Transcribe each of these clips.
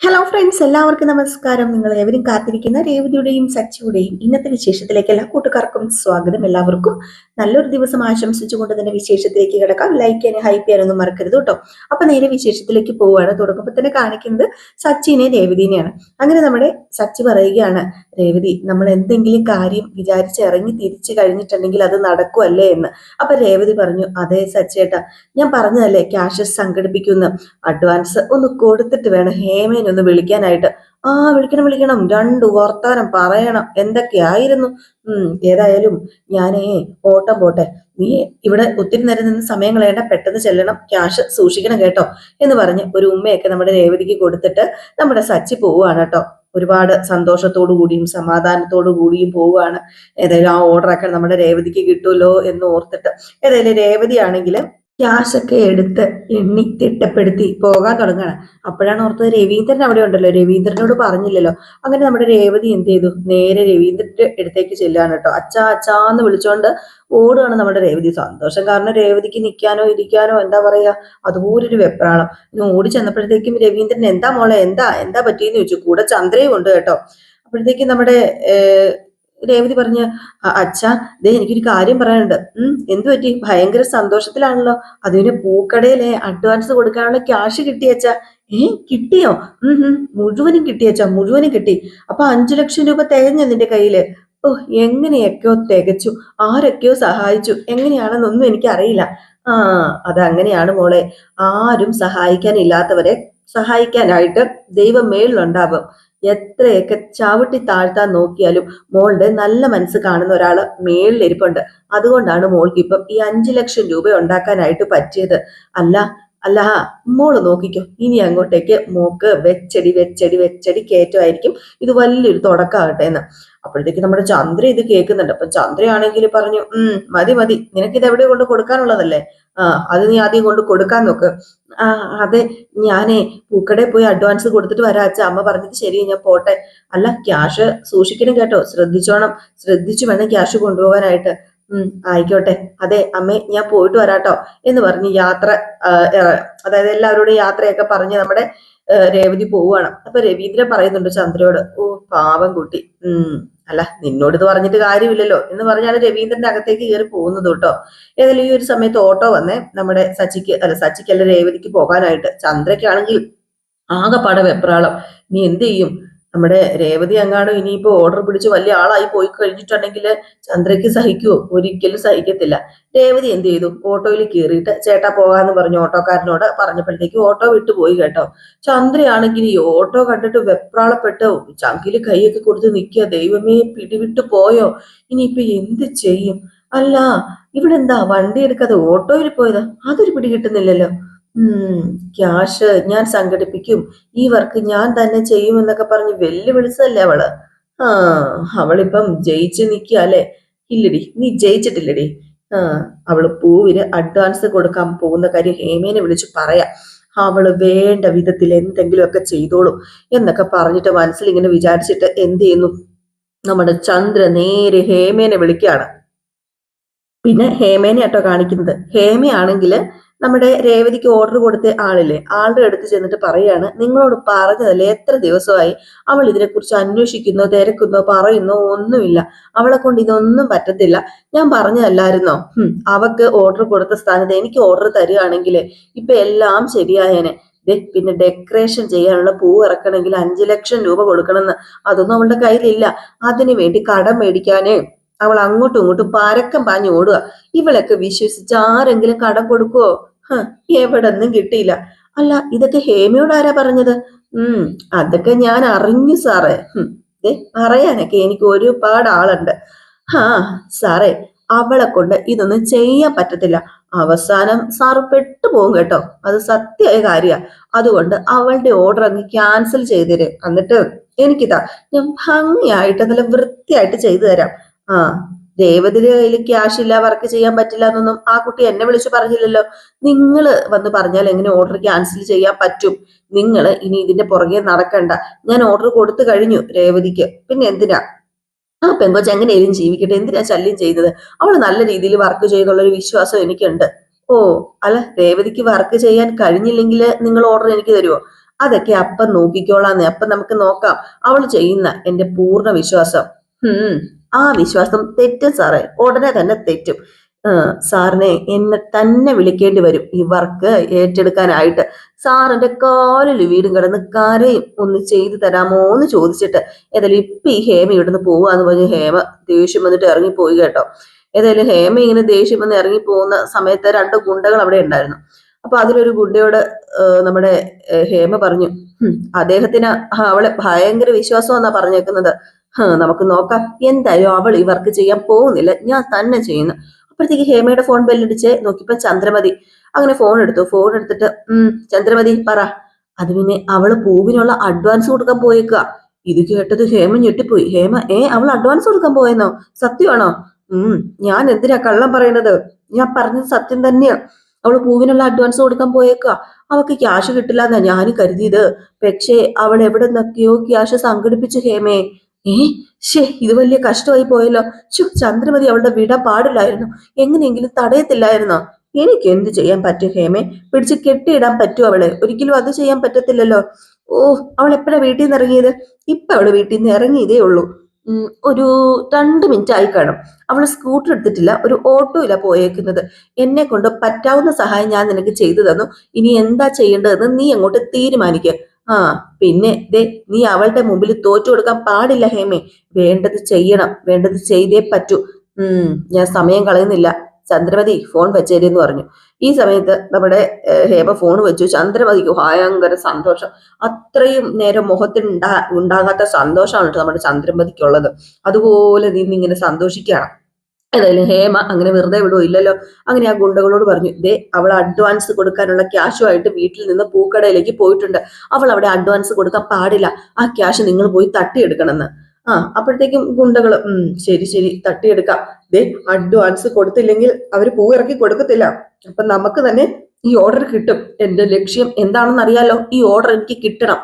Hello friends, എല്ലാവർക്കും നമസ്കാരം. നിങ്ങൾ ഏവരും കാത്തിരിക്കുന്ന രേവതിയുടെയും സച്ചിയുടെയും ഇന്നത്തെ വിശേഷത്തിലേക്ക് എല്ലാ കൂട്ടുകാർക്കും സ്വാഗതം. എല്ലാവർക്കും നല്ലൊരു ദിവസം ആശംസിച്ചുകൊണ്ട് തന്നെ വിശേഷത്തിലേക്ക് കിടക്കാം. ലൈക്ക് ചെയ്യാനും ഹൈപ്പ് ചെയ്യാനൊന്നും മറക്കരുത് കേട്ടോ. അപ്പൊ നേരെ വിശേഷത്തിലേക്ക് പോവുകയാണ്. തുടങ്ങുമ്പോൾ തന്നെ കാണിക്കുന്നത് സച്ചിനെ രേവതിനെയാണ്. അങ്ങനെ നമ്മുടെ സച്ചി പറയുകയാണ്, രേവതി, നമ്മൾ എന്തെങ്കിലും കാര്യം വിചാരിച്ച് ഇറങ്ങി തിരിച്ചു കഴിഞ്ഞിട്ടുണ്ടെങ്കിൽ അത് നടക്കുമല്ലേ എന്ന്. അപ്പൊ രേവതി പറഞ്ഞു, അതെ സച്ചേട്ടാ, ഞാൻ പറഞ്ഞതല്ലേ ക്യാഷ് സംഘടിപ്പിക്കുന്ന അഡ്വാൻസ് ഒന്ന് കൊടുത്തിട്ട് വേണം ഹേമേനെ ഒന്ന് വിളിക്കാനായിട്ട്. വിളിക്കണം, രണ്ടു വർത്താനം പറയണം. എന്തൊക്കെയായിരുന്നു. ഏതായാലും ഞാനേ ഓട്ടം പോട്ടെ. നീ ഇവിടെ ഒത്തിരി നേരം നിന്ന് സമയം കളയേണ്ട, പെട്ടെന്ന് ചെല്ലണം, ക്യാഷ് സൂക്ഷിക്കണം കേട്ടോ എന്ന് പറഞ്ഞ് ഒരു ഉമ്മയൊക്കെ നമ്മുടെ രേവതിക്ക് കൊടുത്തിട്ട് നമ്മുടെ സച്ചി പോവുകയാണ് കേട്ടോ. ഒരുപാട് സന്തോഷത്തോടു കൂടിയും സമാധാനത്തോടു കൂടിയും പോവുകയാണ്. ഏതായാലും ആ ഓർഡറൊക്കെ നമ്മുടെ രേവതിക്ക് കിട്ടുമല്ലോ എന്ന് ഓർത്തിട്ട്. ഏതായാലും രേവതി ആണെങ്കിൽ ക്യാഷൊക്കെ എടുത്ത് എണ്ണി തിട്ടപ്പെടുത്തി പോകാൻ തുടങ്ങണം. അപ്പോഴാണ് ഓർത്തത് രവീന്ദ്രൻ അവിടെ ഉണ്ടല്ലോ, രവീന്ദ്രനോട് പറഞ്ഞില്ലല്ലോ. അങ്ങനെ നമ്മുടെ രേവതി എന്ത് ചെയ്തു, നേരെ രവീന്ദ്രന്റെ അടുത്തേക്ക് ചെല്ലുകയാണ് കേട്ടോ. അച്ഛാ അച്ഛാന്ന് വിളിച്ചോണ്ട് ഓടുകയാണ് നമ്മുടെ രേവതി. സന്തോഷം കാരണം രേവതിക്ക് നിൽക്കാനോ ഇരിക്കാനോ എന്താ പറയാ, അതുപോലൊരു വെപ്രാളം. ഇനി ഓടി ചെന്നപ്പോഴത്തേക്കും രവീന്ദ്രൻ എന്താ മോളെ, എന്താ എന്താ പറ്റിയെന്ന് ചോദിച്ചു. കൂടെ ചന്ദ്രയും ഉണ്ട് കേട്ടോ. അപ്പോഴത്തേക്കും നമ്മുടെ രേവതി പറഞ്ഞ, അച്ഛാ ദേ എനിക്കൊരു കാര്യം പറയാനുണ്ട്. എന്തു പറ്റി? ഭയങ്കര സന്തോഷത്തിലാണല്ലോ. അതിന് പൂക്കടയിലെ അഡ്വാൻസ് കൊടുക്കാനുള്ള ക്യാഷ് കിട്ടിയച്ചാ. കിട്ടിയോ? മുഴുവനും കിട്ടിയച്ചാ, മുഴുവനും കിട്ടി. അപ്പൊ 5 ലക്ഷം രൂപ തികഞ്ഞു നിന്റെ കയ്യില്? എങ്ങനെയൊക്കെയോ തികച്ചു, ആരൊക്കെയോ സഹായിച്ചു, എങ്ങനെയാണെന്നൊന്നും എനിക്കറിയില്ല. അതങ്ങനെയാണ് മോളെ. ആരും സഹായിക്കാനില്ലാത്തവരെ സഹായിക്കാനായിട്ട് ദൈവം മേളിലുണ്ടാവും. എത്രയൊക്കെ ചവിട്ടി താഴ്ത്താൻ നോക്കിയാലും മോളുടെ നല്ല മനസ്സ് കാണുന്ന ഒരാള് മേളിലിരിപ്പുണ്ട്. അതുകൊണ്ടാണ് മോൾക്ക് ഇപ്പം ഈ 5 ലക്ഷം രൂപ ഉണ്ടാക്കാനായിട്ട് പറ്റിയത്. അല്ല അല്ല മോള് നോക്കിക്കോ, ഇനി അങ്ങോട്ടേക്ക് മോക്ക് വെച്ചടി വെച്ചടി വെച്ചടി കയറ്റമായിരിക്കും. ഇത് വലിയൊരു തുടക്കമാകട്ടെ എന്ന്. അപ്പോഴത്തേക്ക് നമ്മുടെ ചന്ദ്ര ഇത് കേൾക്കുന്നുണ്ട്. അപ്പൊ ചന്ദ്രയാണെങ്കിൽ പറഞ്ഞു, മതി മതി, നിനക്കിത് എവിടെ കൊണ്ട് കൊടുക്കാനുള്ളതല്ലേ, അത് നീ ആദ്യം കൊണ്ട് കൊടുക്കാൻ നോക്ക്. അതെ, ഞാനേ പൂക്കടയിൽ പോയി അഡ്വാൻസ് കൊടുത്തിട്ട് വരാം അച്ഛ, അമ്മ പറഞ്ഞത് ശരി, ഞാൻ പോട്ടെ. അല്ല ക്യാഷ് സൂക്ഷിക്കണം കേട്ടോ, ശ്രദ്ധിച്ചോണം, ശ്രദ്ധിച്ചു വേണം ക്യാഷ് കൊണ്ടുപോകാനായിട്ട്. ആയിക്കോട്ടെ, അതെ അമ്മേ, ഞാൻ പോയിട്ട് വരാട്ടോ എന്ന് പറഞ്ഞ് യാത്ര, അതായത് എല്ലാവരോടും യാത്രയൊക്കെ പറഞ്ഞ് നമ്മുടെ രേവതി പോവുകയാണ്. അപ്പൊ രവീന്ദ്രൻ പറയുന്നുണ്ട് ചന്ദ്രയോട്, പാവം കുട്ടി, അല്ല നിന്നോട് ഇത് പറഞ്ഞിട്ട് കാര്യമില്ലല്ലോ എന്ന് പറഞ്ഞാണ് രവീന്ദ്രന്റെ അകത്തേക്ക് കയറി പോകുന്നത് കേട്ടോ. ഏതായാലും ഈ ഒരു സമയത്ത് ഓട്ടോ വന്നേ നമ്മുടെ സച്ചിക്കല്ല രേവതിക്ക് പോകാനായിട്ട്. ചന്ദ്രയ്ക്കാണെങ്കിൽ ആകെപ്പാടെ വെപ്രാളം. നീ എന്ത് ചെയ്യും? നമ്മുടെ രേവതി അങ്ങാണോ ഇനിയിപ്പോ ഓർഡർ പിടിച്ച് വലിയ ആളായി പോയി കഴിഞ്ഞിട്ടുണ്ടെങ്കിൽ ചന്ദ്രയ്ക്ക് സഹിക്കുവോ? ഒരിക്കലും സഹിക്കത്തില്ല. രേവതി എന്ത് ചെയ്തു, ഓട്ടോയിൽ കയറിയിട്ട് ചേട്ടാ പോകാന്ന് പറഞ്ഞു ഓട്ടോക്കാരനോട് പറഞ്ഞപ്പോഴത്തേക്ക് ഓട്ടോ വിട്ടുപോയി കേട്ടോ. ചന്ദ്രയാണെങ്കിൽ ഈ ഓട്ടോ കണ്ടിട്ട് വെപ്രാളപ്പെട്ടോ, ചങ്കില് കൈയൊക്കെ കൊടുത്ത് നിൽക്കുക. ദൈവമേ, പിടിവിട്ടു പോയോ? ഇനിയിപ്പൊ എന്ത് ചെയ്യും? അല്ല ഇവിടെ എന്താ വണ്ടി എടുക്കാതെ ഓട്ടോയിൽ പോയതാ? അതൊരു പിടി കിട്ടുന്നില്ലല്ലോ. ക്യാഷ് ഞാൻ സംഘടിപ്പിക്കും, ഈ വർക്ക് ഞാൻ തന്നെ ചെയ്യുമെന്നൊക്കെ പറഞ്ഞ് വെല്ലുവിളിച്ചതല്ലേ അവള്. ആ അവളിപ്പം ജയിച്ച് നിൽക്കുക അല്ലെ? ഇല്ലടി, നീ ജയിച്ചിട്ടില്ലടി. അവള് പൂവിന് അഡ്വാൻസ് കൊടുക്കാൻ പോകുന്ന കാര്യം ഹേമേനെ വിളിച്ച് പറയാം. അവള് വേണ്ട വിധത്തിൽ എന്തെങ്കിലുമൊക്കെ ചെയ്തോളും എന്നൊക്കെ പറഞ്ഞിട്ട് മനസ്സിൽ ഇങ്ങനെ വിചാരിച്ചിട്ട് എന്ത് ചെയ്യുന്നു, നമ്മുടെ ചന്ദ്ര നേരെ ഹേമേനെ വിളിക്കുകയാണ്. പിന്നെ ഹേമേനെ ആട്ടോ കാണിക്കുന്നത്. ഹേമയാണെങ്കിൽ നമ്മുടെ രേവതിക്ക് ഓർഡർ കൊടുത്ത ആളില്ലേ, ആളുടെ അടുത്ത് ചെന്നിട്ട് പറയാണ്, നിങ്ങളോട് പറഞ്ഞതല്ലേ എത്ര ദിവസമായി, അവൾ ഇതിനെക്കുറിച്ച് അന്വേഷിക്കുന്നോ തിരക്കുന്നോ പറയുന്നോ ഒന്നുമില്ല, അവളെ കൊണ്ട് ഇതൊന്നും പറ്റത്തില്ല, ഞാൻ പറഞ്ഞതല്ലായിരുന്നോ? അവക്ക് ഓർഡർ കൊടുത്ത സ്ഥാനത്ത് എനിക്ക് ഓർഡർ തരികയാണെങ്കിൽ ഇപ്പൊ എല്ലാം ശരിയായേനെ. പിന്നെ ഡെക്കറേഷൻ ചെയ്യാനുള്ള പൂ ഇറക്കണമെങ്കിൽ 5 ലക്ഷം രൂപ കൊടുക്കണമെന്ന്, അതൊന്നും അവളുടെ കയ്യിലില്ല. അതിനു വേണ്ടി കടം മേടിക്കാനേ അവൾ അങ്ങോട്ടും ഇങ്ങോട്ടും പരക്കം പാഞ്ഞു ഓടുക. ഇവളൊക്കെ വിശ്വസിച്ച് ആരെങ്കിലും കടം കൊടുക്കുവോ? എവിടെന്നും കിട്ടിയില്ല. അല്ല ഇതൊക്കെ ഹേമയോട് ആരാ പറഞ്ഞത്? അതൊക്കെ ഞാൻ അറിഞ്ഞു സാറേ. പറയാനൊക്കെ എനിക്ക് ഒരുപാട് ആളുണ്ട്. സാറേ, അവളെ കൊണ്ട് ഇതൊന്നും ചെയ്യാൻ പറ്റത്തില്ല. അവസാനം സാറ് പെട്ടുപോകും കേട്ടോ, അത് സത്യമായ കാര്യ. അതുകൊണ്ട് അവളുടെ ഓർഡർ അങ്ങ് ക്യാൻസൽ ചെയ്തേര്, എന്നിട്ട് എനിക്കിതാ, ഞാൻ ഭംഗിയായിട്ട് നല്ല വൃത്തിയായിട്ട് ചെയ്തു തരാം. രേവതിയുടെ കയ്യിൽ ക്യാഷ് ഇല്ല, വർക്ക് ചെയ്യാൻ പറ്റില്ല എന്നൊന്നും ആ കുട്ടി എന്നെ വിളിച്ചു പറഞ്ഞില്ലല്ലോ. നിങ്ങൾ വന്ന് പറഞ്ഞാൽ എങ്ങനെ ഓർഡർ ക്യാൻസൽ ചെയ്യാൻ പറ്റും? നിങ്ങൾ ഇനി ഇതിന്റെ പുറകെ നടക്കണ്ട. ഞാൻ ഓർഡർ കൊടുത്തു കഴിഞ്ഞു രേവതിക്ക്. പിന്നെ എന്തിനാ ആ പെങ്കൊച്ച് എങ്ങനെയും ജീവിക്കട്ടെ, എന്തിനാ ശല്യം ചെയ്തത്? അവള് നല്ല രീതിയിൽ വർക്ക് ചെയ്യുന്നുള്ളൊരു വിശ്വാസം എനിക്കുണ്ട്. അല്ല രേവതിക്ക് വർക്ക് ചെയ്യാൻ കഴിഞ്ഞില്ലെങ്കിൽ നിങ്ങൾ ഓർഡർ എനിക്ക് തരുമോ? അതൊക്കെ അപ്പം നോക്കിക്കോളാന്ന്, അപ്പം നമുക്ക് നോക്കാം. അവള് ചെയ്യുന്ന എന്റെ പൂർണ്ണ വിശ്വാസം. ഉം ആ വിശ്വാസം തെറ്റും സാറേ, ഉടനെ തന്നെ തെറ്റും. സാറിനെ എന്നെ തന്നെ വിളിക്കേണ്ടി വരും ഈ വർക്ക് ഏറ്റെടുക്കാനായിട്ട്. സാറിന്റെ കാലിൽ വീടും കിടന്ന് കരയും, ഒന്ന് ചെയ്തു തരാമോ എന്ന് ചോദിച്ചിട്ട്. ഏതായാലും ഇപ്പൊ ഈ ഹേമ ഇവിടുന്ന് പോവാന്ന് പറഞ്ഞ് ഹേമ ദേഷ്യം വന്നിട്ട് ഇറങ്ങിപ്പോയി കേട്ടോ. ഏതായാലും ഹേമ ഇങ്ങനെ ദേഷ്യം വന്ന് ഇറങ്ങി പോകുന്ന സമയത്ത് രണ്ട് ഗുണ്ടകൾ അവിടെ ഉണ്ടായിരുന്നു. അപ്പൊ അതിലൊരു ഗുണ്ടയോട് നമ്മുടെ ഹേമ പറഞ്ഞു, അദ്ദേഹത്തിന് അവളെ ഭയങ്കര വിശ്വാസമെന്നാ പറഞ്ഞേക്കുന്നത്. നമുക്ക് നോക്കാം, എന്തായാലും അവൾ ഈ വർക്ക് ചെയ്യാൻ പോകുന്നില്ല, ഞാൻ തന്നെ ചെയ്യുന്നു. അപ്പോഴത്തേക്ക് ഹേമയുടെ ഫോൺ ബെല്ലടിച്ച് നോക്കിയപ്പോ ചന്ദ്രമതി. അങ്ങനെ ഫോൺ എടുത്തു. ഫോൺ എടുത്തിട്ട് ചന്ദ്രമതി പറ. അത് പിന്നെ അവള് പൂവിനുള്ള അഡ്വാൻസ് കൊടുക്കാൻ പോയേക്കുക. ഇത് കേട്ടത് ഹേമ ഞെട്ടിപ്പോയി. ഹേമ അവൾ അഡ്വാൻസ് കൊടുക്കാൻ പോയെന്നോ? സത്യമാണോ? ഞാൻ എന്തിനാ കള്ളം പറയണത്? ഞാൻ പറഞ്ഞത് സത്യം തന്നെയാ. അവള് പൂവിനുള്ള അഡ്വാൻസ് കൊടുക്കാൻ പോയേക്കുക. അവക്ക് ക്യാഷ് കിട്ടില്ല എന്നാ ഞാൻ കരുതിയത്. പക്ഷേ അവൾ എവിടെ നിന്നൊക്കെയോ ക്യാഷ് സംഘടിപ്പിച്ചു ഹേമേ. ഇത് വലിയ കഷ്ടമായി പോയല്ലോ. ചന്ദ്രമതി അവളുടെ വിടാൻ പാടില്ലായിരുന്നു. എങ്ങനെയെങ്കിലും തടയത്തില്ലായിരുന്നോ? എനിക്ക് എന്ത് ചെയ്യാൻ പറ്റും ഹേമേ? പിടിച്ച് കെട്ടിയിടാൻ പറ്റുമോ അവളെ? ഒരിക്കലും അത് ചെയ്യാൻ പറ്റത്തില്ലല്ലോ. അവൾ എപ്പോഴാ വീട്ടിൽ നിന്ന് ഇറങ്ങിയത്? ഇപ്പൊ അവള് വീട്ടിൽ നിന്ന് ഇറങ്ങിയതേ ഉള്ളൂ. ഒരു 2 മിനിറ്റ് ആയി കാണും. അവള് സ്കൂട്ടർ എടുത്തിട്ടില്ല, ഒരു ഓട്ടോയില പോയേക്കുന്നത്. എന്നെ കൊണ്ട് പറ്റാവുന്ന സഹായം ഞാൻ നിനക്ക് ചെയ്തു തന്നു. ഇനി എന്താ ചെയ്യേണ്ടതെന്ന് നീ അങ്ങോട്ട് തീരുമാനിക്കുക. ആ പിന്നെ നീ അവളുടെ മുമ്പിൽ തോറ്റു കൊടുക്കാൻ പാടില്ല ഹേമേ. വേണ്ടത് ചെയ്യണം, വേണ്ടത് ചെയ്തേ പറ്റൂ. ഞാൻ സമയം കളയുന്നില്ല. ചന്ദ്രമതി ഫോൺ വെച്ചേരെന്ന് പറഞ്ഞു. ഈ സമയത്ത് നമ്മുടെ ഹേമ ഫോൺ വെച്ചു. ചന്ദ്രമതിക്ക് ഭയങ്കര സന്തോഷം. അത്രയും നേരം മുഖത്തിൽ ഉണ്ടാകാത്ത സന്തോഷമാണ് നമ്മുടെ ചന്ദ്രമതിക്കുള്ളത്. അതുപോലെ നിന്നിങ്ങനെ സന്തോഷിക്കുകയാണ്. ഏതായാലും ഹേമ അങ്ങനെ വെറുതെ വിടുവോ? ഇല്ലല്ലോ. അങ്ങനെ ആ ഗുണ്ടകളോട് പറഞ്ഞു, അവൾ അഡ്വാൻസ് കൊടുക്കാനുള്ള ക്യാഷുമായിട്ട് വീട്ടിൽ നിന്ന് പൂക്കടയിലേക്ക് പോയിട്ടുണ്ട്. അവൾ അവിടെ അഡ്വാൻസ് കൊടുക്കാൻ പാടില്ല. ആ ക്യാഷ് നിങ്ങൾ പോയി തട്ടിയെടുക്കണമെന്ന്. അപ്പോഴത്തേക്കും ഗുണ്ടകള് ശരി ശരി തട്ടിയെടുക്കാം. അഡ്വാൻസ് കൊടുത്തില്ലെങ്കിൽ അവര് പൂ ഇറക്കി കൊടുക്കത്തില്ല. അപ്പൊ നമുക്ക് തന്നെ ഈ ഓർഡർ കിട്ടും. എന്റെ ലക്ഷ്യം എന്താണെന്ന് അറിയാലോ. ഈ ഓർഡർ എനിക്ക് കിട്ടണം.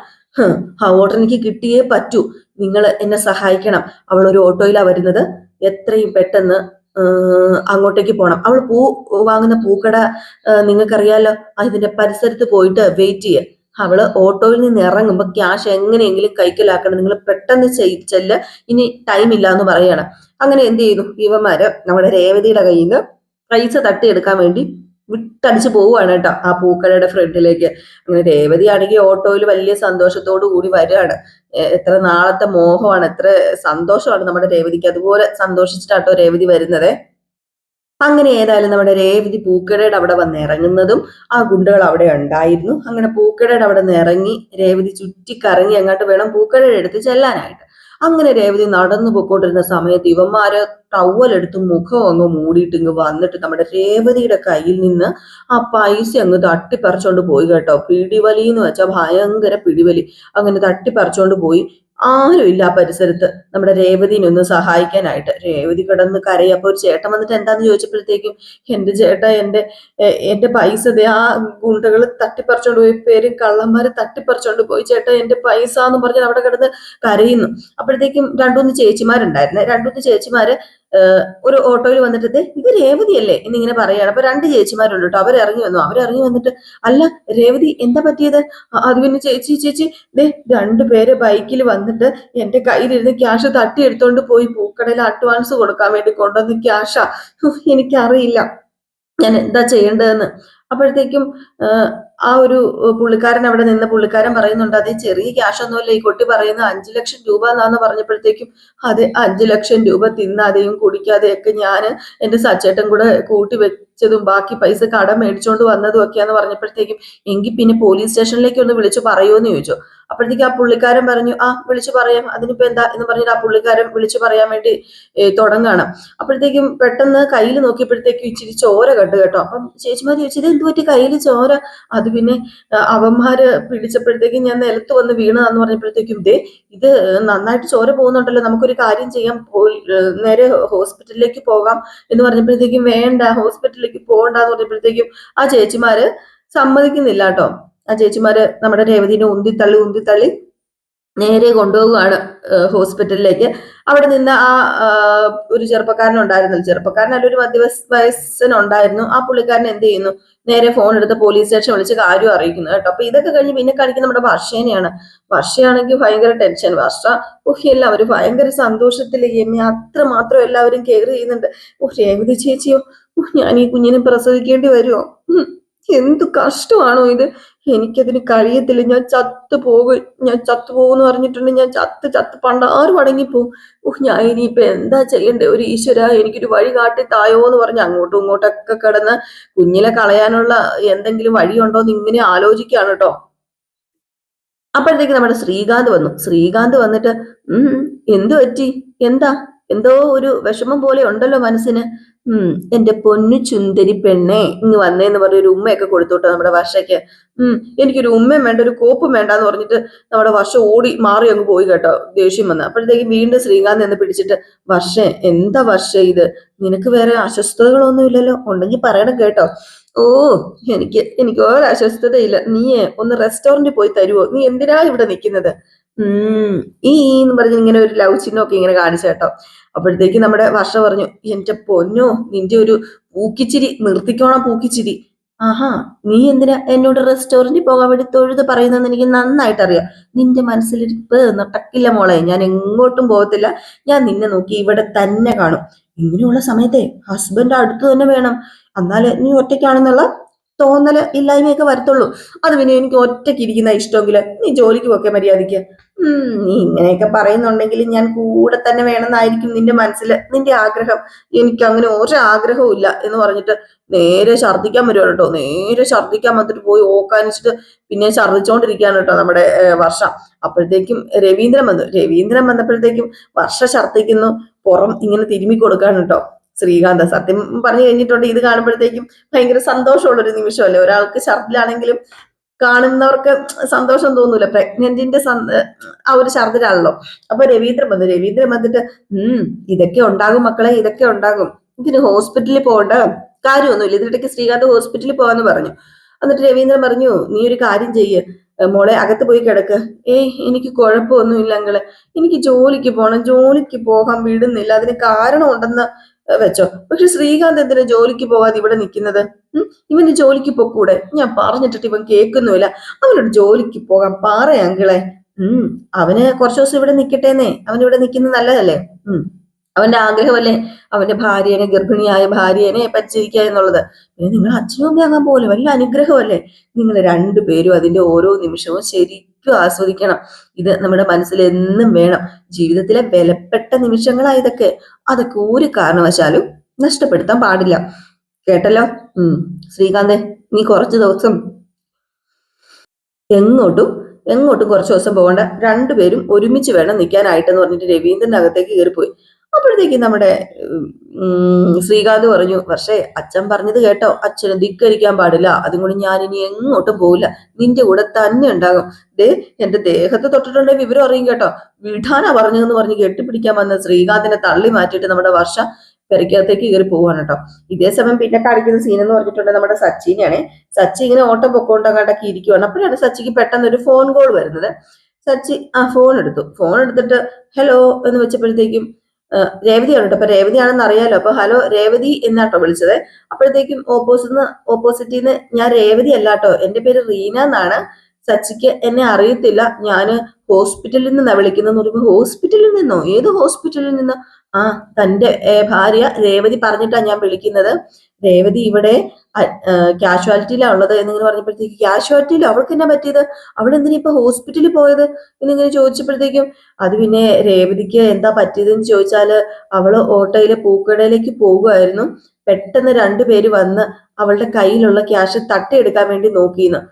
ആ ഓർഡർ എനിക്ക് കിട്ടിയേ പറ്റൂ. നിങ്ങൾ എന്നെ സഹായിക്കണം. അവൾ ഒരു ഓട്ടോയിലാ വരുന്നത്. എത്രയും പെട്ടെന്ന് അങ്ങോട്ടേക്ക് പോകണം. അവൾ പൂ വാങ്ങുന്ന പൂക്കട നിങ്ങൾക്കറിയാലോ. അതിന്റെ പരിസരത്ത് പോയിട്ട് വെയിറ്റ് ചെയ്യുക. അവള് ഓട്ടോയിൽ നിന്ന് ഇറങ്ങുമ്പോ ക്യാഷ് എങ്ങനെയെങ്കിലും കൈക്കലാക്കണം. നിങ്ങൾ പെട്ടെന്ന് ചെല്ല്, ഇനി ടൈം ഇല്ല എന്ന് പറയണം. അങ്ങനെ എന്ത് ചെയ്തു? ഇവന്മാര് നമ്മുടെ രേവതിയുടെ കയ്യിൽ നിന്ന് പൈസ തട്ടിയെടുക്കാൻ വേണ്ടി വിട്ടടിച്ച് പോവുകയാണ് കേട്ടോ ആ പൂക്കടയുടെ ഫ്രണ്ടിലേക്ക്. അങ്ങനെ രേവതി ആണെങ്കിൽ ഓട്ടോയിൽ വലിയ സന്തോഷത്തോടു കൂടി വരികയാണ്. എത്ര നാളത്തെ മോഹമാണ്, എത്ര സന്തോഷമാണ് നമ്മുടെ രേവതിക്ക്. അതുപോലെ സന്തോഷിച്ചിട്ടാട്ടോ രേവതി വരുന്നത്. അങ്ങനെ ഏതായാലും നമ്മുടെ രേവതി പൂക്കടയുടെ അവിടെ വന്ന് ഇറങ്ങുന്നതും ആ ഗുണ്ടകൾ അവിടെ ഉണ്ടായിരുന്നു. അങ്ങനെ പൂക്കടയുടെ അവിടെ നിന്ന് ഇറങ്ങി രേവതി ചുറ്റിക്കറങ്ങി അങ്ങോട്ട് വേണം പൂക്കടയുടെ അടുത്ത് ചെല്ലാനായിട്ട്. അങ്ങനെ രേവതി നടന്നു പോയിക്കൊണ്ടിരുന്ന സമയത്ത് ഇവന്മാര് ടവലെടുത്ത് മുഖം അങ്ങ് മൂടിയിട്ട് ഇങ്ങ് വന്നിട്ട് നമ്മുടെ രേവതിയുടെ കയ്യിൽ നിന്ന് ആ പൈസ അങ്ങ് തട്ടിപ്പറിച്ചോണ്ട് പോയി കേട്ടോ. പിടിവലി എന്ന് വെച്ചാൽ ഭയങ്കര പിടിവലി. അങ്ങനെ തട്ടിപ്പറിച്ചോണ്ട് പോയി. ആരും ഇല്ല ആ പരിസരത്ത് നമ്മുടെ രേവതിനെ ഒന്ന് സഹായിക്കാനായിട്ട്. രേവതി കിടന്ന് കരയും. അപ്പൊ ഒരു ചേട്ടൻ വന്നിട്ട് എന്താന്ന് ചോദിച്ചപ്പോഴത്തേക്കും, എന്റെ ചേട്ടാ, എന്റെ പൈസ ആ ഗുണ്ടകൾ തട്ടിപ്പറിച്ചോണ്ട് പോയി, പേരും കള്ളന്മാര് തട്ടിപ്പറിച്ചോണ്ട് പോയി ചേട്ടാ, എന്റെ പൈസ എന്ന് പറഞ്ഞാൽ അവിടെ കിടന്ന് കരയുന്നു. അപ്പോഴത്തേക്കും 2-3 ചേച്ചിമാരുണ്ടായിരുന്നു. 2-3 ചേച്ചിമാര് ഒരു ഓട്ടോയിൽ വന്നിട്ട് ഇത് രേവതിയല്ലേ എന്നിങ്ങനെ പറയാണ്. അപ്പൊ 2 ചേച്ചിമാരുണ്ട് കേട്ടോ. അവരിറങ്ങി വന്നിട്ട്, അല്ല രേവതി എന്താ പറ്റിയത്? അത് പിന്നെ ചേച്ചി 2 പേര് ബൈക്കിൽ വന്നിട്ട് എന്റെ കയ്യിലിരുന്ന് ക്യാഷ് തട്ടിയെടുത്തോണ്ട് പോയി. പൂക്കടയിൽ അഡ്വാൻസ് കൊടുക്കാൻ വേണ്ടി കൊണ്ടുവന്ന് ക്യാഷാ. എനിക്കറിയില്ല ഞാൻ എന്താ ചെയ്യേണ്ടതെന്ന്. അപ്പോഴത്തേക്കും ആ ഒരു പുള്ളിക്കാരൻ അവിടെ നിന്ന് പുള്ളിക്കാരൻ പറയുന്നുണ്ട്, അത് ചെറിയ ക്യാഷ് ഒന്നുമല്ല ഈ കുട്ടി പറയുന്നത്, 5 ലക്ഷം രൂപ എന്നാന്ന് പറഞ്ഞപ്പോഴത്തേക്കും, അതെ 5 ലക്ഷം രൂപ തിന്നാതെയും കുടിക്കാതെയൊക്കെ ഞാൻ എന്റെ സച്ചേട്ടൻ കൂടെ കൂട്ടി വെച്ചതും ബാക്കി പൈസ കടം മേടിച്ചോണ്ട് വന്നതും ഒക്കെയാന്ന് പറഞ്ഞപ്പോഴത്തേക്കും, എങ്കിൽ പിന്നെ പോലീസ് സ്റ്റേഷനിലേക്ക് ഒന്ന് വിളിച്ചു പറയുമോന്ന് ചോദിച്ചു. അപ്പോഴത്തേക്ക് ആ പുള്ളിക്കാരൻ പറഞ്ഞു, വിളിച്ചു പറയാം, അതിനിപ്പോ എന്താ എന്ന് പറഞ്ഞിട്ട് ആ പുള്ളിക്കാരൻ വിളിച്ചു പറയാൻ വേണ്ടി തുടങ്ങാണ്. അപ്പോഴത്തേക്കും പെട്ടെന്ന് കയ്യിൽ നോക്കിയപ്പോഴത്തേക്കും ഇച്ചിരി ചോര കണ്ടു കേട്ടോ. അപ്പം ചേച്ചിമാര് ചോദിച്ചത് എന്ത് പറ്റി കയ്യിൽ ചോര? അത് പിന്നെ അവന്മാര് പിടിച്ചപ്പോഴത്തേക്കും ഞാൻ നിലത്ത് വന്ന് വീണതാന്ന് പറഞ്ഞപ്പോഴത്തേക്കും, ഇത് നന്നായിട്ട് ചോര പോകുന്നുണ്ടല്ലോ, നമുക്കൊരു കാര്യം ചെയ്യാം, നേരെ ഹോസ്പിറ്റലിലേക്ക് പോകാം എന്ന് പറഞ്ഞപ്പോഴത്തേക്കും, വേണ്ട ഹോസ്പിറ്റലിലേക്ക് പോകണ്ടെന്ന് പറഞ്ഞപ്പോഴത്തേക്കും ആ ചേച്ചിമാര് സമ്മതിക്കുന്നില്ല കേട്ടോ. ആ ചേച്ചിമാര് നമ്മുടെ രേവതിനെ ഉന്തിത്തള്ളി നേരെ കൊണ്ടുപോവുകയാണ് ഹോസ്പിറ്റലിലേക്ക്. അവിടെ നിന്ന് ആ ഒരു ചെറുപ്പക്കാരനുണ്ടായിരുന്നല്ലോ, ചെറുപ്പക്കാരനല്ല, ഒരു വയസ്സനുണ്ടായിരുന്നു. ആ പുള്ളിക്കാരൻ എന്ത് ചെയ്യുന്നു, നേരെ ഫോൺ എടുത്ത് പോലീസ് സ്റ്റേഷൻ വിളിച്ച് കാര്യം അറിയിക്കുന്നു കേട്ടോ. അപ്പൊ ഇതൊക്കെ കഴിഞ്ഞ് പിന്നെ കാണിക്കുന്ന നമ്മുടെ വർഷേനെയാണ്. വർഷയാണെങ്കിൽ ഭയങ്കര ടെൻഷൻ. വർഷ എല്ലാവരും ഭയങ്കര സന്തോഷത്തില് എന്നെ അത്രമാത്രം എല്ലാവരും കെയർ ചെയ്യുന്നുണ്ട്. രേവതി ചേച്ചിയോ, ഞാൻ ഈ കുഞ്ഞിനെ പ്രസവിക്കേണ്ടി വരുമോ? എന്തു കഷ്ടമാണോ ഇത്? എനിക്കതിന് കഴിയത്തില്ല. ഞാൻ ചത്തുപോകുമെന്ന് പറഞ്ഞിട്ടുണ്ടെങ്കിൽ ഞാൻ ചത്ത് ചത്ത് പണ്ടാരും അടങ്ങിപ്പോവും. ഞാൻ ഇനിയിപ്പൊ എന്താ ചെയ്യണ്ടേ? ഒരു ഈശ്വര, എനിക്കൊരു വഴി കാട്ടി തായോ എന്ന് പറഞ്ഞ് അങ്ങോട്ടും ഇങ്ങോട്ടൊക്കെ കിടന്ന് കുഞ്ഞിനെ കളയാനുള്ള എന്തെങ്കിലും വഴിയുണ്ടോ എന്ന് ഇങ്ങനെ ആലോചിക്കുകയാണ് കേട്ടോ. അപ്പോഴത്തേക്ക് നമ്മുടെ ശ്രീകാന്ത് വന്നു. ശ്രീകാന്ത് വന്നിട്ട് എന്തു പറ്റി? എന്താ? എന്തോ ഒരു വിഷമം പോലെ ഉണ്ടല്ലോ മനസ്സിന്. എന്റെ പൊന്നു ചുന്ദരി പെണ്ണെ, ഇങ്ങ് വന്നേന്ന് പറഞ്ഞ ഒരു ഉമ്മയൊക്കെ കൊടുത്തോട്ടോ നമ്മുടെ വർഷയ്ക്ക്. എനിക്കൊരു ഉമ്മയും വേണ്ട, ഒരു കോപ്പും വേണ്ട എന്ന് പറഞ്ഞിട്ട് നമ്മുടെ വർഷ ഓടി മാറി അങ്ങ് പോയി കേട്ടോ, ദേഷ്യം വന്ന്. അപ്പോഴത്തേക്ക് വീണ്ടും ശ്രീകാന്ത് എന്ന് പിടിച്ചിട്ട്, വർഷേ, എന്താ വർഷ ഇത്? നിനക്ക് വേറെ അസ്വസ്ഥതകളൊന്നും ഇല്ലല്ലോ? ഉണ്ടെങ്കിൽ പറയണം കേട്ടോ. ഓ, എനിക്ക് ഒരു അസ്വസ്ഥതയില്ല. നീയെ ഒന്ന് റെസ്റ്റോറന്റിൽ പോയി തരുവോ? നീ എന്തിനാ ഇവിടെ നിൽക്കുന്നത്? എന്ന് പറഞ്ഞ് ഇങ്ങനെ ഒരു ലവ് ചിഹ്നമൊക്കെ ഇങ്ങനെ കാണിച്ചു കേട്ടോ. അപ്പോഴത്തേക്ക് നമ്മുടെ വർഷ പറഞ്ഞു, എന്റെ പൊന്നോ, നിന്റെ ഒരു പൂക്കിച്ചിരി നിർത്തിക്കോണം, പൂക്കിച്ചിരി. ആഹാ, നീ എന്തിനാ എന്നോട് റെസ്റ്റോറന്റിൽ പോകാൻ വേണ്ടി തൊഴുത് പറയുന്നതെന്ന് എനിക്ക് നന്നായിട്ട് അറിയാം. നിന്റെ മനസ്സിലിരിപ്പ് നടക്കില്ല മോളെ. ഞാൻ എങ്ങോട്ടും പോകത്തില്ല. ഞാൻ നിന്നെ നോക്കി ഇവിടെ തന്നെ കാണും. ഇങ്ങനെയുള്ള സമയത്തെ ഹസ്ബൻഡ് അടുത്ത് തന്നെ വേണം. എന്നാലേ നീ ഒറ്റയ്ക്കാണെന്നുള്ള തോന്നല് ഇല്ലായ്മയൊക്കെ വരത്തുള്ളൂ. അത് പിന്നെ എനിക്ക് ഒറ്റയ്ക്ക് ഇരിക്കുന്ന ഇഷ്ടമെങ്കിൽ നീ ജോലിക്ക് പോക്കെ മര്യാദയ്ക്ക്. നീ ഇങ്ങനെയൊക്കെ പറയുന്നുണ്ടെങ്കിൽ ഞാൻ കൂടെ തന്നെ വേണമെന്നായിരിക്കും നിന്റെ മനസ്സിൽ, നിന്റെ ആഗ്രഹം. എനിക്ക് അങ്ങനെ ഒരു ആഗ്രഹവും ഇല്ല എന്ന് പറഞ്ഞിട്ട് നേരെ ഛർദ്ദിക്കാൻ വരുവാണ് കേട്ടോ. നേരെ ഛർദ്ദിക്കാൻ വന്നിട്ട് പോയി ഓക്കാനിച്ചിട്ട് പിന്നെ ഛർദ്ദിച്ചോണ്ടിരിക്കുകയാണ് കേട്ടോ നമ്മുടെ വർഷ. അപ്പോഴത്തേക്കും രവീന്ദ്രൻ വന്നപ്പോഴത്തേക്കും വർഷ ഛർദ്ദിക്കുന്നു, പുറം ഇങ്ങനെ തിരുമ്മി കൊടുക്കാണ് കേട്ടോ ശ്രീകാന്ത്. സത്യം പറഞ്ഞു കഴിഞ്ഞിട്ടുണ്ട്, ഇത് കാണുമ്പോഴത്തേക്കും ഭയങ്കര സന്തോഷമുള്ള ഒരു നിമിഷമല്ലേ. ഒരാൾക്ക് ഛർദിലാണെങ്കിലും കാണുന്നവർക്ക് സന്തോഷം തോന്നൂല. പ്രഗ്നന്റിന്റെ ആ ഒരു ഛർദിലാണല്ലോ. അപ്പൊ രവീന്ദ്രൻ വന്നിട്ട് ഇതൊക്കെ ഉണ്ടാകും മക്കളെ, ഇതൊക്കെ ഉണ്ടാകും. ഇതിന് ഹോസ്പിറ്റലിൽ പോകേണ്ട കാര്യമൊന്നുമില്ല. ഇതിനിടയ്ക്ക് ശ്രീകാന്ത് ഹോസ്പിറ്റലിൽ പോകാന്ന് പറഞ്ഞു. എന്നിട്ട് രവീന്ദ്രൻ പറഞ്ഞു, നീ ഒരു കാര്യം ചെയ്യ് മോളെ, അകത്ത് പോയി കിടക്ക്. എനിക്ക് കുഴപ്പമൊന്നുമില്ല അങ്ങളെ, എനിക്ക് ജോലിക്ക് പോകണം, ജോലിക്ക് പോകാൻ വിടുന്നില്ല. അതിന് കാരണം ഉണ്ടെന്ന് വെച്ചോ. പക്ഷെ ശ്രീകാന്ത് എന്തിനാ ജോലിക്ക് പോകാതെ ഇവിടെ നിൽക്കുന്നത്? ഇവന് ജോലിക്ക് പോക്കൂടെ? ഞാൻ പറഞ്ഞിട്ടിട്ട് ഇവൻ കേൾക്കുന്നുമില്ല. അവനോട് ജോലിക്ക് പോകാൻ പറയാങ്കിളെ. അവന് കുറച്ചു ദിവസം ഇവിടെ നിൽക്കട്ടേന്നേ. അവൻ ഇവിടെ നിൽക്കുന്നത് നല്ലതല്ലേ. അവന്റെ ആഗ്രഹമല്ലേ അവന്റെ ഭാര്യനെ, ഗർഭിണിയായ ഭാര്യനെ പരിചരിക്കുക എന്നുള്ളത്. പിന്നെ നിങ്ങൾ അച്ഛനും അമ്മയാകാൻ പോലെ വലിയ അനുഗ്രഹമല്ലേ. നിങ്ങൾ രണ്ടുപേരും അതിന്റെ ഓരോ നിമിഷവും ശരിക്കും ആസ്വദിക്കണം. ഇത് നമ്മുടെ മനസ്സിൽ എന്നും വേണം. ജീവിതത്തിലെ വിലപ്പെട്ട നിമിഷങ്ങളാ ഇതൊക്കെ. അതൊക്കെ ഒരു കാരണവശാലും നഷ്ടപ്പെടുത്താൻ പാടില്ല. കേട്ടല്ലോ? ശ്രീകാന്തെ, നീ കുറച്ചു ദിവസം എങ്ങോട്ടും കുറച്ചു ദിവസം പോകേണ്ട. രണ്ടുപേരും ഒരുമിച്ച് വേണം നിൽക്കാനായിട്ടെന്ന് പറഞ്ഞിട്ട് രവീന്ദ്രന്റെ അകത്തേക്ക് കയറിപ്പോയി. അപ്പോഴത്തേക്ക് നമ്മുടെ ശ്രീകാന്ത് പറഞ്ഞു, പക്ഷേ അച്ഛൻ പറഞ്ഞത് കേട്ടോ, അച്ഛന് ധിക്കരിക്കാൻ പാടില്ല. അതുകൊണ്ട് ഞാൻ ഇനി എങ്ങോട്ടും പോവില്ല, നിന്റെ കൂടെ തന്നെ ഉണ്ടാകും. എന്റെ ദേഹത്ത് തൊട്ടിട്ടുണ്ടെങ്കിൽ വിവരം അറിയും കേട്ടോ. വിടാനാ പറഞ്ഞതെന്ന് പറഞ്ഞ് കെട്ടിപ്പിടിക്കാൻ വന്ന ശ്രീകാന്തിനെ തള്ളി മാറ്റിയിട്ട് നമ്മുടെ വർഷ പെരക്കകത്തേക്ക് കയറി പോവാണ് കേട്ടോ. ഇതേ സമയം പിന്നെ കാണിക്കുന്ന സീൻ എന്ന് പറഞ്ഞിട്ടുണ്ടെങ്കിൽ നമ്മുടെ സച്ചിനെയാണ്. സച്ചി ഇങ്ങനെ ഓട്ടം പൊക്കോണ്ടങ്ങാണ്ടൊക്കെ ഇരിക്കുവാണ്. അപ്പോഴാണ് സച്ചിക്ക് പെട്ടെന്ന് ഒരു ഫോൺ കോൾ വരുന്നത്. സച്ചി ഫോൺ എടുത്തിട്ട് ഹലോ എന്ന് വെച്ചപ്പോഴത്തേക്കും രേവതിയാണ് കേട്ടോ. അപ്പൊ രേവതിയാണെന്ന് അറിയാലോ. അപ്പൊ ഹലോ രേവതി എന്നാട്ടോ വിളിച്ചത്. അപ്പോഴത്തേക്കും ഓപ്പോസിറ്റിൽ നിന്ന്, ഞാൻ രേവതി അല്ലാട്ടോ, എന്റെ പേര് റീന എന്നാണ്. സച്ചിക്ക് എന്നെ അറിയത്തില്ല, ഞാന് ഹോസ്പിറ്റലിൽ നിന്നാ വിളിക്കുന്നതെന്ന് പറയുമ്പോ, ഹോസ്പിറ്റലിൽ നിന്നോ? ഏത് ഹോസ്പിറ്റലിൽ നിന്നോ? തന്റെ ഭാര്യ രേവതി പറഞ്ഞിട്ടാ ഞാൻ വിളിക്കുന്നത്. രേവതി ഇവിടെ കാഷ്വാലിറ്റിയിലാണ് ഉള്ളത് എന്നിങ്ങനെ പറഞ്ഞപ്പോഴത്തേക്ക്, കാഷ്വാലിറ്റിയിൽ അവൾക്ക് എന്നാ പറ്റിയത്? അവൾ എന്തിനാ ഇപ്പൊ ഹോസ്പിറ്റലിൽ പോയത് എന്നിങ്ങനെ ചോദിച്ചപ്പോഴത്തേക്കും, അത് പിന്നെ രേവതിക്ക് എന്താ പറ്റിയതെന്ന് ചോദിച്ചാല്, അവള് ഓട്ടോയിലെ പൂക്കടയിലേക്ക് പോകുമായിരുന്നു. പെട്ടെന്ന് രണ്ടുപേര് വന്ന് അവളുടെ കയ്യിലുള്ള ക്യാഷ് തട്ടിയെടുക്കാൻ വേണ്ടി നോക്കിയെന്ന്.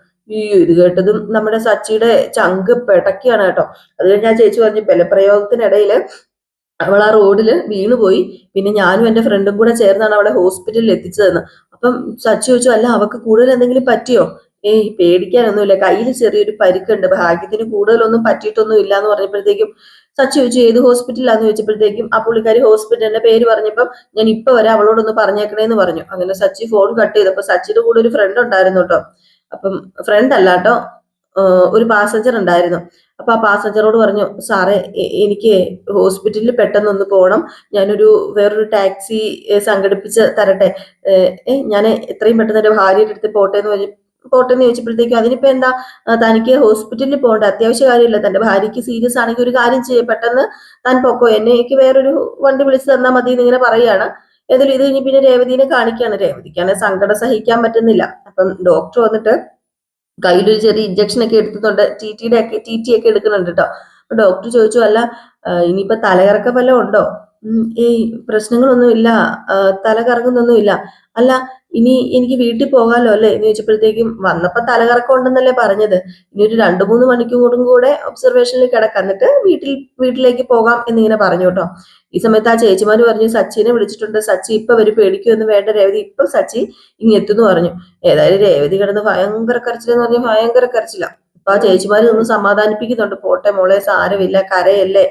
ഇത് കേട്ടതും നമ്മുടെ സച്ചിയുടെ ചങ്ക് പെടക്കിയാണ് കേട്ടോ. അത് കഴിഞ്ഞ് ആ ചേച്ചി പറഞ്ഞു, ബലപ്രയോഗത്തിനിടയിൽ അവൾ ആ റോഡില് വീണുപോയി. പിന്നെ ഞാനും എന്റെ ഫ്രണ്ടും കൂടെ ചേർന്നാണ് അവളെ ഹോസ്പിറ്റലിൽ എത്തിച്ചതെന്ന്. അപ്പം സച്ചി ചോദിച്ചു, അല്ല അവക്ക് കൂടുതൽ എന്തെങ്കിലും പറ്റിയോ? പേടിക്കാനൊന്നുമില്ല, കയ്യിൽ ചെറിയൊരു പരിക്കുണ്ട്, ഭാഗ്യത്തിന് കൂടുതലൊന്നും പറ്റിയിട്ടൊന്നും ഇല്ല എന്ന് പറഞ്ഞപ്പോഴത്തേക്കും സച്ചി ചോദിച്ചു, ഏത് ഹോസ്പിറ്റലാന്ന് ചോദിച്ചപ്പോഴത്തേക്കും ആ പുള്ളിക്കാരി ഹോസ്പിറ്റലിന്റെ പേര് പറഞ്ഞപ്പം, ഞാൻ ഇപ്പൊ വരെ അവളോടൊന്ന് പറഞ്ഞേക്കണേന്ന് പറഞ്ഞു. അങ്ങനെ സച്ചി ഫോൺ കട്ട് ചെയ്തപ്പോ സച്ചിയുടെ കൂടെ ഒരു ഫ്രണ്ട് ഉണ്ടായിരുന്നു കേട്ടോ. അപ്പം ഫ്രണ്ട് അല്ല കേട്ടോ, ഒരു പാസഞ്ചർ ഉണ്ടായിരുന്നു. അപ്പൊ ആ പാസഞ്ചറോട് പറഞ്ഞു, സാറേ എനിക്ക് ഹോസ്പിറ്റലിൽ പെട്ടെന്നൊന്ന് പോകണം, ഞാനൊരു വേറൊരു ടാക്സി സംഘടിപ്പിച്ച് തരട്ടെ, ഞാൻ എത്രയും പെട്ടെന്ന് എന്റെ ഭാര്യയുടെ അടുത്ത് പോട്ടെ എന്ന് ചോദിച്ചപ്പോഴത്തേക്കും അതിനിപ്പോ എന്താ, തനിക്ക് ഹോസ്പിറ്റലിൽ പോകേണ്ട അത്യാവശ്യ കാര്യമില്ല, തന്റെ ഭാര്യയ്ക്ക് സീരിയസ് ആണെങ്കിൽ ഒരു കാര്യം ചെയ്യും, പെട്ടെന്ന് താൻ പൊക്കോ, എനിക്ക് വേറൊരു വണ്ടി വിളിച്ച് തന്നാൽ മതി എന്നിങ്ങനെ പറയാണ്. ഏതായാലും ഇത് കഴിഞ്ഞ് പിന്നെ രേവതിനെ കാണിക്കുകയാണ്. രേവതിക്കാണ് സങ്കടം സഹിക്കാൻ പറ്റുന്നില്ല. അപ്പം ഡോക്ടർ വന്നിട്ട് കയ്യിലൊരു ചെറിയ ഇഞ്ചക്ഷൻ ഒക്കെ എടുത്തിട്ടുണ്ട്, ടി ടി ഒക്കെ എടുക്കുന്നുണ്ട് കേട്ടോ. അപ്പൊ ഡോക്ടർ ചോദിച്ചു, അല്ല ഇനിയിപ്പോ തലകറക്കം വല്ലതും ഉണ്ടോ? ഏയ് പ്രശ്നങ്ങളൊന്നും ഇല്ല, തല കറങ്ങുന്നൊന്നും ഇല്ല. അല്ല ഇനി എനിക്ക് വീട്ടിൽ പോകാലോ അല്ലേ എന്ന് ചോദിച്ചപ്പോഴത്തേക്കും, വന്നപ്പോ തലകറക്കം ഉണ്ടെന്നല്ലേ പറഞ്ഞത്, ഇനി ഒരു 2-3 മണിക്കൂറും കൂടെ ഒബ്സർവേഷനിൽ കിടക്കാം, എന്നിട്ട് വീട്ടിലേക്ക് പോകാം എന്നിങ്ങനെ പറഞ്ഞു കേട്ടോ. ഈ സമയത്ത് ആ ചേച്ചിമാര് പറഞ്ഞു, സച്ചിനെ വിളിച്ചിട്ടുണ്ട്, സച്ചി ഇപ്പൊ വരും, പേടിക്കൊന്നും വേണ്ട രേവതി, ഇപ്പൊ സച്ചി ഇനി എത്തുന്നു പറഞ്ഞു. ഏതായാലും രേവതി കിടന്ന് ഭയങ്കര കരച്ചിലെന്ന് പറഞ്ഞാൽ ഭയങ്കര കരച്ചില്ല. അപ്പൊ ആ ചേച്ചിമാര് ഒന്ന് സമാധാനിപ്പിക്കുന്നുണ്ട്, പോട്ടെ മോളെ സാരമില്ല, കരയല്ലേ,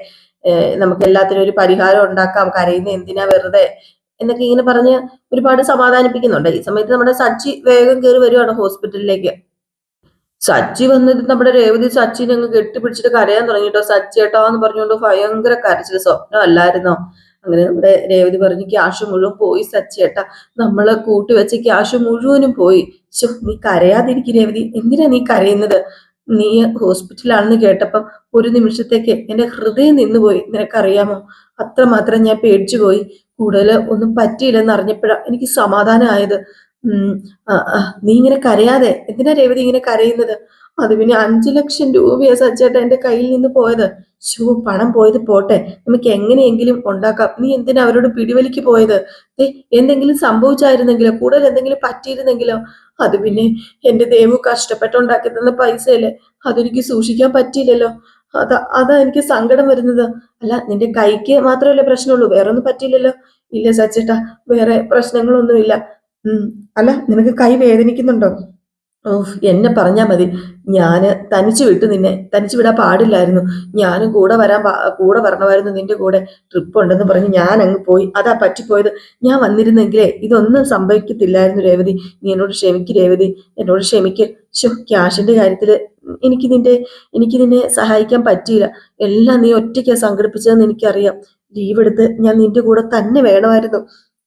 നമുക്ക് എല്ലാത്തിനും ഒരു പരിഹാരം ഉണ്ടാക്കാം, കരയുന്ന എന്തിനാ വെറുതെ എന്നൊക്കെ ഇങ്ങനെ പറഞ്ഞ് ഒരുപാട് സമാധാനിപ്പിക്കുന്നുണ്ട്. ഈ സമയത്ത് നമ്മുടെ സച്ചി വേഗം കയറി വരുവാണ് ഹോസ്പിറ്റലിലേക്ക്. സച്ചി വന്നിട്ട് നമ്മുടെ രേവതി സച്ചിനെ അങ്ങ് കെട്ടിപ്പിടിച്ചിട്ട് കരയാൻ തുടങ്ങിട്ടോ. സച്ചേട്ടാ എന്ന് പറഞ്ഞുകൊണ്ട് ഭയങ്കര കരച്ചിൽ, സ്വപ്നം അല്ലായിരുന്നോ? അങ്ങനെ നമ്മുടെ രേവതി പറഞ്ഞു, ക്യാഷ് മുഴുവൻ പോയി സച്ചേട്ടാ, നമ്മള് കൂട്ടിവെച്ച ക്യാഷ് മുഴുവനും പോയി. നീ കരയാതിരിക്കും രേവതി, എന്തിനാ നീ കരയുന്നത്? നീ ഹോസ്പിറ്റലാണെന്ന് കേട്ടപ്പം ഒരു നിമിഷത്തേക്ക് എന്റെ ഹൃദയം നിന്നുപോയി, നിനക്കറിയാമോ? അത്രമാത്രം ഞാൻ പേടിച്ചു പോയി. കൂടുതൽ ഒന്നും പറ്റിയില്ലെന്ന് അറിഞ്ഞപ്പോഴാ എനിക്ക് സമാധാനമായത്. നീ ഇങ്ങനെ കരയാതെ, എന്തിനാ രേവതി ഇങ്ങനെ കരയുന്നത്? അത് പിന്നെ 5 ലക്ഷം രൂപയാ സച്ചേട്ടാ എന്റെ കയ്യിൽ നിന്ന് പോയത്. പണം പോയത് പോട്ടെ, നമുക്ക് എങ്ങനെയെങ്കിലും ഉണ്ടാക്കാം. നീ എന്തിനാ അവരോട് പിടിവലിക്ക് പോയത്? എന്തെങ്കിലും സംഭവിച്ചായിരുന്നെങ്കിലോ, കൂടുതൽ എന്തെങ്കിലും പറ്റിയിരുന്നെങ്കിലോ? അത് പിന്നെ എന്റെ ദേവു കഷ്ടപ്പെട്ടുണ്ടാക്കി തന്ന പൈസയല്ലേ, അതെനിക്ക് സൂക്ഷിക്കാൻ പറ്റിയില്ലല്ലോ. അതാ എനിക്ക് സങ്കടം വരുന്നത്. അല്ല നിന്റെ കൈക്ക് മാത്രമല്ലേ പ്രശ്നമുള്ളൂ, വേറെ ഒന്നും പറ്റിയില്ലല്ലോ? ഇല്ല സച്ചേട്ടാ, വേറെ പ്രശ്നങ്ങളൊന്നുമില്ല. അല്ല നിനക്ക് കൈ വേദനിക്കുന്നുണ്ടോ? എന്നെ പറഞ്ഞാ മതി, ഞാന് തനിച്ചു വിടാൻ പാടില്ലായിരുന്നു. ഞാനും കൂടെ വരണമായിരുന്നു നിന്റെ കൂടെ. ട്രിപ്പ് ഉണ്ടെന്ന് പറഞ്ഞ് ഞാൻ അങ്ങ് പോയി, അതാ പറ്റിപ്പോയത്. ഞാൻ വന്നിരുന്നെങ്കിലേ ഇതൊന്നും സംഭവിക്കത്തില്ലായിരുന്നു രേവതി. നീ എന്നോട് ക്ഷമിക്ക് രേവതി, എന്നോട് ക്ഷമിക്ക്. ക്യാഷിന്റെ കാര്യത്തില് എനിക്ക് നിന്നെ സഹായിക്കാൻ പറ്റിയില്ല. എല്ലാം നീ ഒറ്റയ്ക്കാ സംഘടിപ്പിച്ചതെന്ന് എനിക്കറിയാം. ലീവ് എടുത്ത് ഞാൻ നിന്റെ കൂടെ തന്നെ വേണമായിരുന്നു.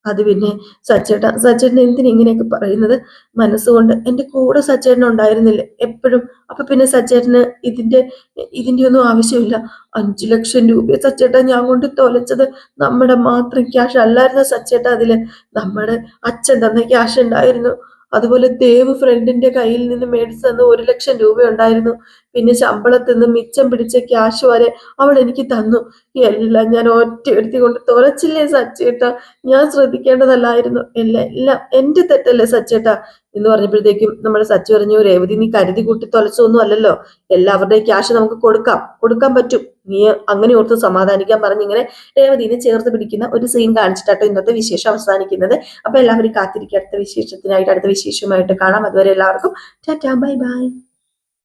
അത് പിന്നെ സച്ചേട്ടൻ എന്തിനിങ്ങനെയൊക്കെ പറയുന്നത്? മനസ്സുകൊണ്ട് എന്റെ കൂടെ സച്ചേട്ടൻ ഉണ്ടായിരുന്നില്ലേ എപ്പോഴും? അപ്പൊ പിന്നെ സച്ചേട്ടന് ഇതിന്റെ ഒന്നും ആവശ്യമില്ല. 5 ലക്ഷം രൂപ സച്ചേട്ടാ ഞാൻ കൊണ്ട് തൊലച്ചത്. നമ്മുടെ മാത്രം ക്യാഷ് അല്ലായിരുന്നു സച്ചേട്ടാ അതില്, നമ്മുടെ അച്ഛൻ തന്ന ക്യാഷ് ഉണ്ടായിരുന്നു. അതുപോലെ ദേവ് ഫ്രണ്ടിന്റെ കയ്യിൽ നിന്ന് മേടിച്ചു തന്ന 1 ലക്ഷം രൂപ ഉണ്ടായിരുന്നു. പിന്നെ ശമ്പളത്തിൽ നിന്ന് മിച്ചം പിടിച്ച ക്യാഷ് വരെ അവൾ എനിക്ക് തന്നു. എല്ലാം ഞാൻ ഒറ്റ കൊണ്ട് തുറച്ചില്ലേ സച്ചേട്ടാ? ഞാൻ ശ്രദ്ധിക്കേണ്ടതല്ലായിരുന്നു? എല്ലാം എന്റെ തെറ്റല്ലേ സച്ചേട്ടാ എന്ന് പറഞ്ഞപ്പോഴത്തേക്കും നമ്മുടെ സച്ചി പറഞ്ഞു, രേവതി നീ കരുതി കൂട്ടി തൊലച്ചൊന്നും അല്ലല്ലോ, എല്ലാവരുടെയും ക്യാഷ് നമുക്ക് കൊടുക്കാൻ പറ്റും. നീ അങ്ങനെ ഓർത്ത് സമാധാനിക്കാൻ പറഞ്ഞിങ്ങനെ രേവതിനെ ചേർത്ത് പിടിക്കുന്ന ഒരു സീൻ കാണിച്ചിട്ടാട്ടോ ഇന്നത്തെ വിശേഷം അവസാനിക്കുന്നത്. അപ്പൊ എല്ലാവരും കാത്തിരിക്കുക അടുത്ത വിശേഷത്തിനായിട്ട്, അടുത്ത വിശേഷമായിട്ട് കാണാം. അതുവരെ എല്ലാവർക്കും ടാറ്റാ, ബൈ ബൈ.